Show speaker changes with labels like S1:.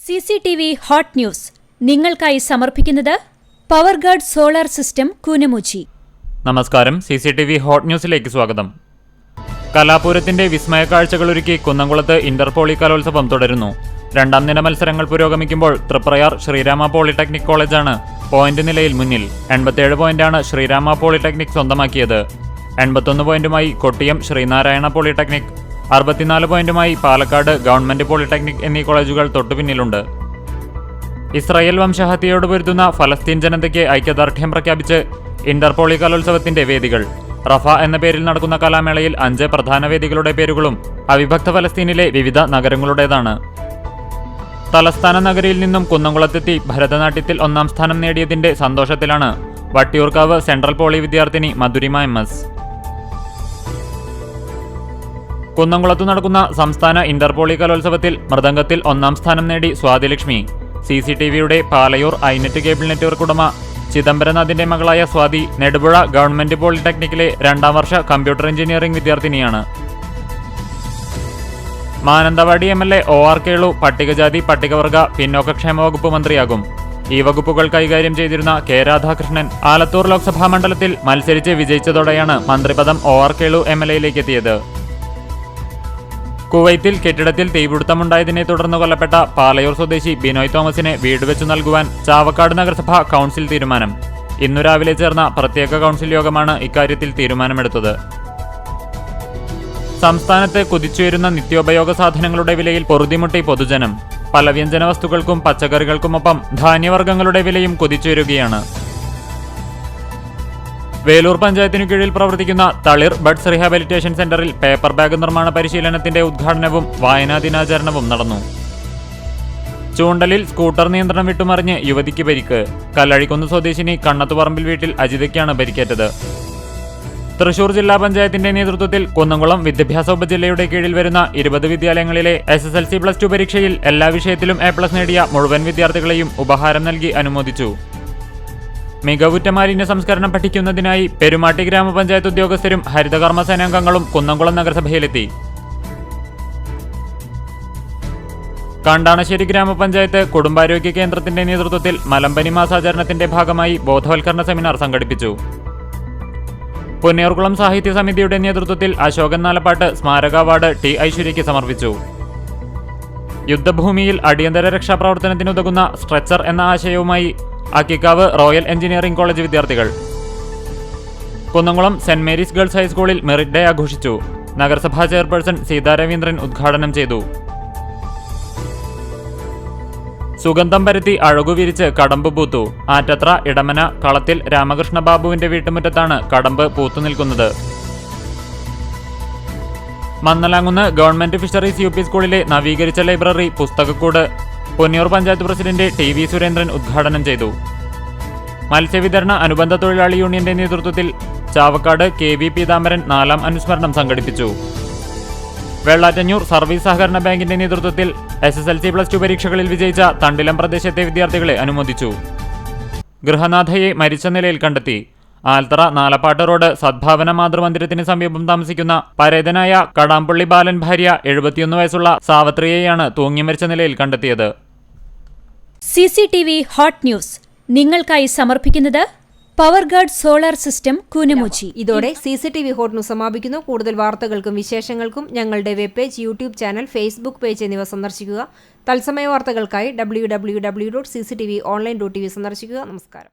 S1: CCTV hot news നിങ്ങൾക്കായി സമർപ്പിക്കുന്നത് Powerguard solar system Koonamuchi.
S2: നമസ്കാരം, CCTV ഹോട്ട് ന്യൂസിലേക്ക് സ്വാഗതം. കലാപൂരത്തിന്റെ വിസ്മയ കാഴ്ചകളൊരുക്കി കുന്നംകുളത്ത് ഇന്റർപോളി കലോത്സവം തുടരുന്നു. രണ്ടാം ദിന മത്സരങ്ങൾ പുരോഗമിക്കുമ്പോൾ തൃപ്രയാർ ശ്രീരാമ പോളിടെക്നിക് കോളേജാണ് പോയിന്റ് നിലയിൽ മുന്നിൽ. 87 പോയിന്റാണ് ശ്രീരാമ പോളിടെക്നിക് സ്വന്തമാക്കിയത്. 81 പോയിന്റുമായി കൊട്ടിയം ശ്രീനാരായണ പോളിടെക്നിക്, 64 പോയിന്റുമായി പാലക്കാട് ഗവൺമെന്റ് പോളിടെക്നിക് എന്നീ കോളേജുകൾ തൊട്ടുപിന്നിലുണ്ട്. ഇസ്രായേൽ വംശഹത്യയോട് പൊരുതുന്ന ഫലസ്തീൻ ജനതയ്ക്ക് ഐക്യദാർഢ്യം പ്രഖ്യാപിച്ച് ഇന്റർപോളി കലോത്സവത്തിന്റെ വേദികൾ. റഫ എന്ന പേരിൽ നടക്കുന്ന കലാമേളയിൽ 5 പ്രധാന വേദികളുടെ പേരുകളും അവിഭക്ത ഫലസ്തീനിലെ വിവിധ നഗരങ്ങളുടേതാണ്. തലസ്ഥാന നഗരിയിൽ നിന്നും കുന്നംകുളത്തെത്തി ഭരതനാട്യത്തിൽ 1ാം സ്ഥാനം നേടിയതിന്റെ സന്തോഷത്തിലാണ് വട്ടിയൂർക്കാവ് സെൻട്രൽ പോളി വിദ്യാർത്ഥിനി മധുരിമ MS. കുന്നംകുളത്തു നടക്കുന്ന സംസ്ഥാന ഇന്റർപോളി കലോത്സവത്തിൽ മൃദംഗത്തിൽ 1ാം സ്ഥാനം നേടി സ്വാതിലക്ഷ്മി. CCTVയുടെ പാലയൂർ ഐനെറ്റ് കേബിൾ നെറ്റ്വർക്ക് ഉടമ ചിദംബരനാഥിന്റെ മകളായ സ്വാതി നെടുപുഴ ഗവൺമെന്റ് പോളിടെക്നിക്കിലെ 2ാം വർഷ കമ്പ്യൂട്ടർ എഞ്ചിനീയറിംഗ് വിദ്യാർത്ഥിനിയാണ്. മാനന്തവാടി MLA OR കേളു പട്ടികജാതി പട്ടികവർഗ പിന്നോക്കക്ഷേമ വകുപ്പ് മന്ത്രിയാകും. ഈ വകുപ്പുകൾ കൈകാര്യം ചെയ്തിരുന്ന K രാധാകൃഷ്ണൻ ആലത്തൂർ ലോക്സഭാ മണ്ഡലത്തിൽ മത്സരിച്ച് വിജയിച്ചതോടെയാണ് മന്ത്രിപദം OR കേളു MLAയിലേക്ക് എത്തിയത്. കുവൈത്തിൽ കെട്ടിടത്തിൽ തീപിടുത്തമുണ്ടായതിനെ തുടർന്ന് കൊല്ലപ്പെട്ട പാലയൂർ സ്വദേശി ബിനോയ് തോമസിനെ വീട് വെച്ചു നൽകുവാൻ ചാവക്കാട് നഗരസഭ കൗൺസിൽ തീരുമാനം. ഇന്നു രാവിലെ ചേർന്ന പ്രത്യേക കൗൺസിൽ യോഗമാണ് ഇക്കാര്യത്തിൽ തീരുമാനമെടുത്തത്. സംസ്ഥാനത്ത് കുതിച്ചുയരുന്ന നിത്യോപയോഗ സാധനങ്ങളുടെ വിലയിൽ പൊറുതിമുട്ടി പൊതുജനം. പല വ്യഞ്ജന വസ്തുക്കൾക്കും പച്ചക്കറികൾക്കുമൊപ്പം ധാന്യവർഗ്ഗങ്ങളുടെ വിലയും കുതിച്ചുയരുകയാണ്. വേലൂർ പഞ്ചായത്തിനു കീഴിൽ പ്രവർത്തിക്കുന്ന തളിർ ബഡ്സ് റീഹാബിലിറ്റേഷൻ സെന്ററിൽ പേപ്പർ ബാഗ് നിർമ്മാണ പരിശീലനത്തിന്റെ ഉദ്ഘാടനവും വായനാ ദിനാചരണവും നടന്നു. ചൂണ്ടലിൽ സ്കൂട്ടർ നിയന്ത്രണം വിട്ടുമറിഞ്ഞ് യുവതിക്ക് പരിക്ക്. കല്ലഴിക്കുന്ന് സ്വദേശിനി കണ്ണത്തുപറമ്പിൽ വീട്ടിൽ അജിതയ്ക്കാണ് പരിക്കേറ്റത്. തൃശൂർ ജില്ലാ പഞ്ചായത്തിന്റെ നേതൃത്വത്തിൽ കുന്നംകുളം വിദ്യാഭ്യാസ ഉപജില്ലയുടെ കീഴിൽ വരുന്ന 20 വിദ്യാലയങ്ങളിലെ SSLC+2 പരീക്ഷയിൽ എല്ലാ വിഷയത്തിലും A+ നേടിയ മുഴുവൻ വിദ്യാർത്ഥികളെയും ഉപഹാരം നൽകി അനുമോദിച്ചു. മികവുറ്റ മാലിന്യ സംസ്കരണം പഠിക്കുന്നതിനായി പെരുമാട്ടി ഗ്രാമപഞ്ചായത്ത് ഉദ്യോഗസ്ഥരും ഹരിതകർമ്മ സേനാംഗങ്ങളും കുന്നംകുളം നഗരസഭയിലെത്തി. കണ്ടാണശ്ശേരി ഗ്രാമപഞ്ചായത്ത് കുടുംബാരോഗ്യ കേന്ദ്രത്തിന്റെ നേതൃത്വത്തിൽ മലമ്പനി മാസാചരണത്തിന്റെ ഭാഗമായി ബോധവൽക്കരണ സെമിനാർ സംഘടിപ്പിച്ചു. പുന്നയൂർകുളം സാഹിത്യ സമിതിയുടെ നേതൃത്വത്തിൽ അശോകൻ നാലപ്പാട്ട് സ്മാരക അവാർഡ് T ഐശ്വര്യയ്ക്ക് സമർപ്പിച്ചു. യുദ്ധഭൂമിയിൽ അടിയന്തര രക്ഷാപ്രവർത്തനത്തിനുതകുന്ന സ്ട്രെച്ചർ എന്ന ആശയവുമായി അക്കിക്കാവ് റോയൽ എഞ്ചിനീയറിംഗ് കോളേജ് വിദ്യാർത്ഥികൾ. കുന്നംകുളം സെന്റ് മേരീസ് ഗേൾസ് ഹൈസ്കൂളിൽ മെറിറ്റ് ഡേ ആഘോഷിച്ചു. നഗരസഭാ ചെയർപേഴ്സൺ സീതാ രവീന്ദ്രൻ ഉദ്ഘാടനം ചെയ്തു. സുഗന്ധം പരത്തി അഴകു വിരിച്ച് കടമ്പ് പൂത്തു. ആറ്റത്ര ഇടമന കളത്തിൽ രാമകൃഷ്ണ ബാബുവിന്റെ വീട്ടുമുറ്റത്താണ് കടമ്പ് പൂത്തുനിൽക്കുന്നത്. മന്നലാങ്കുന്ന് ഗവൺമെന്റ് ഫിഷറീസ് UP സ്കൂളിലെ നവീകരിച്ച ലൈബ്രറി പുസ്തകക്കൂട് പൊന്നിയൂർ പഞ്ചായത്ത് പ്രസിഡന്റ് TV സുരേന്ദ്രൻ ഉദ്ഘാടനം ചെയ്തു. മത്സ്യവിതരണ അനുബന്ധ തൊഴിലാളി യൂണിയന്റെ നേതൃത്വത്തിൽ ചാവക്കാട് KV പീതാംബരൻ 4ാം അനുസ്മരണം സംഘടിപ്പിച്ചു. വെള്ളാറ്റഞ്ഞൂർ സർവീസ് സഹകരണ ബാങ്കിന്റെ നേതൃത്വത്തിൽ SSLC+2 പരീക്ഷകളിൽ വിജയിച്ച തണ്ടിലം പ്രദേശത്തെ വിദ്യാർത്ഥികളെ അനുമോദിച്ചു. ഗൃഹനാഥയെ മരിച്ച നിലയിൽ കണ്ടെത്തി. ആൽത്തറ നാലപ്പാട്ട് റോഡ് സദ്ഭാവന മാതൃമന്ദിരത്തിന് സമീപം താമസിക്കുന്ന പരേതനായ കടാമ്പള്ളി ബാലൻ ഭാര്യ 71 വയസ്സുള്ള സാവത്രിയെയാണ് തൂങ്ങി മരിച്ച നിലയിൽ കണ്ടെത്തിയത്.
S1: CCTV ഹോട്ട് ന്യൂസ് നിങ്ങൾക്കായി സമർപ്പിക്കുന്നത് പവർഗാർഡ് സോളാർ സിസ്റ്റം കൂനമുച്ചി.
S3: ഇതോടെ CCTV ഹോട്ട് ന്യൂസ് സമാപിക്കുന്നു. കൂടുതൽ വാർത്തകൾക്കും വിശേഷങ്ങൾക്കും ഞങ്ങളുടെ web page, YouTube channel, Facebook page എന്നിവ സന്ദർശിക്കുക. തത്സമയ വാർത്തകൾക്കായി www.cctv.online.tv സന്ദർശിക്കുക. നമസ്കാരം.